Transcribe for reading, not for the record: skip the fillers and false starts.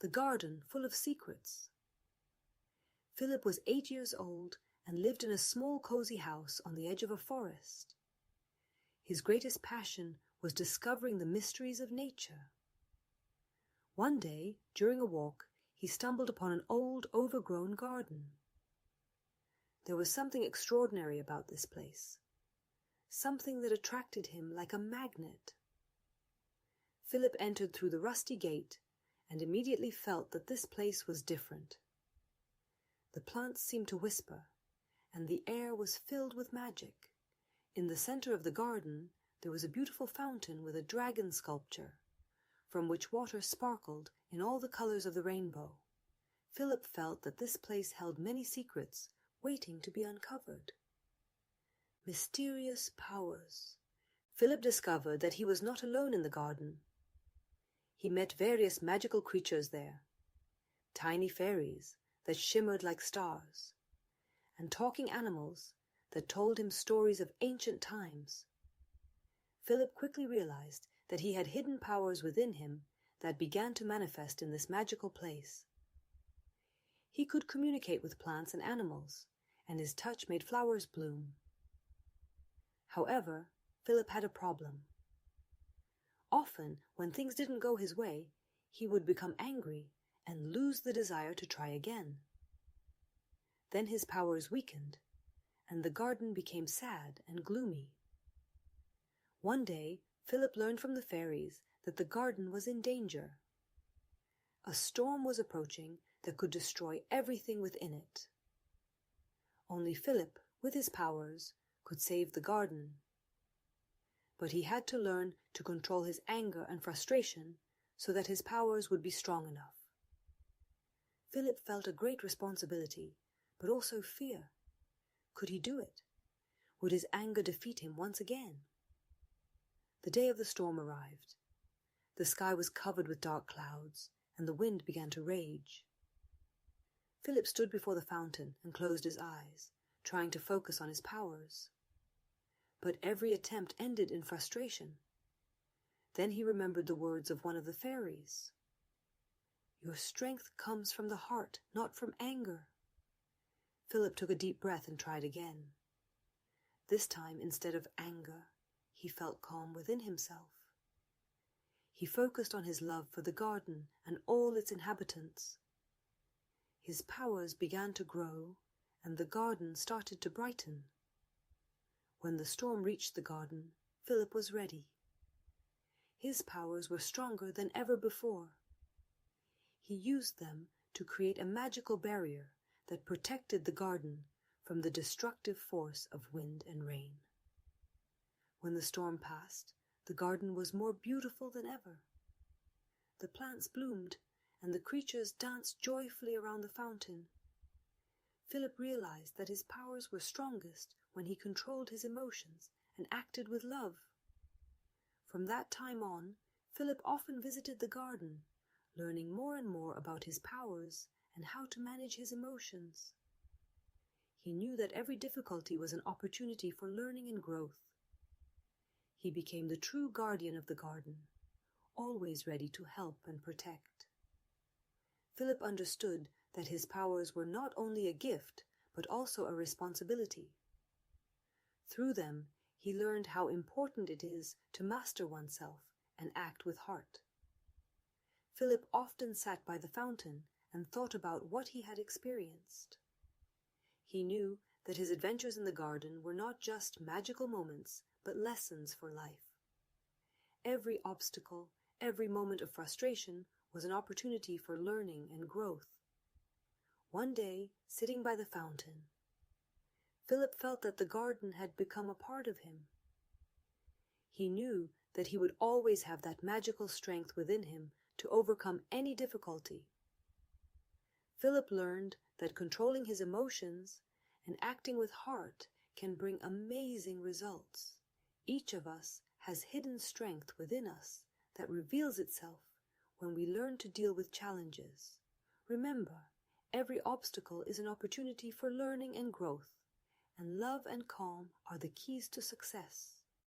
the garden full of secrets. Filip was 8 years old and lived in a small cozy house on the edge of a forest. His greatest passion was discovering the mysteries of nature. One day, during a walk, he stumbled upon an old, overgrown garden. There was something extraordinary about this place, something that attracted him like a magnet. Filip entered through the rusty gate and immediately felt that this place was different. The plants seemed to whisper, and the air was filled with magic. In the center of the garden there was a beautiful fountain with a dragon sculpture, from which water sparkled in all the colors of the rainbow. Filip felt that this place held many secrets waiting to be uncovered. Mysterious powers. Filip discovered that he was not alone in the garden. He met various magical creatures there, tiny fairies that shimmered like stars, and talking animals that told him stories of ancient times. Filip quickly realized that he had hidden powers within him that began to manifest in this magical place. He could communicate with plants and animals, and his touch made flowers bloom. However, Filip had a problem. Often, when things didn't go his way, he would become angry and lose the desire to try again. Then his powers weakened, and the garden became sad and gloomy. One day, Filip learned from the fairies that the garden was in danger. A storm was approaching that could destroy everything within it. Only Filip, with his powers, could save the garden. But he had to learn to control his anger and frustration so that his powers would be strong enough. Filip felt a great responsibility, but also fear. Could he do it? Would his anger defeat him once again? The day of the storm arrived. The sky was covered with dark clouds, and the wind began to rage. Filip stood before the fountain and closed his eyes, trying to focus on his powers. But every attempt ended in frustration. Then he remembered the words of one of the fairies. "Your strength comes from the heart, not from anger." Filip took a deep breath and tried again. This time, instead of anger, he felt calm within himself. He focused on his love for the garden and all its inhabitants. His powers began to grow, and the garden started to brighten. When the storm reached the garden, Filip was ready. His powers were stronger than ever before. He used them to create a magical barrier that protected the garden from the destructive force of wind and rain. When the storm passed, the garden was more beautiful than ever. The plants bloomed, and the creatures danced joyfully around the fountain. Filip realized that his powers were strongest when he controlled his emotions and acted with love. From that time on, Filip often visited the garden, learning more and more about his powers and how to manage his emotions. He knew that every difficulty was an opportunity for learning and growth. He became the true guardian of the garden, always ready to help and protect. Filip understood that his powers were not only a gift, but also a responsibility. Through them, he learned how important it is to master oneself and act with heart. Filip often sat by the fountain and thought about what he had experienced. He knew that his adventures in the garden were not just magical moments, but lessons for life. Every obstacle, every moment of frustration was an opportunity for learning and growth. One day, sitting by the fountain, Filip felt that the garden had become a part of him. He knew that he would always have that magical strength within him to overcome any difficulty. Filip learned that controlling his emotions and acting with heart can bring amazing results. Each of us has hidden strength within us that reveals itself when we learn to deal with challenges. Remember, every obstacle is an opportunity for learning and growth, and love and calm are the keys to success.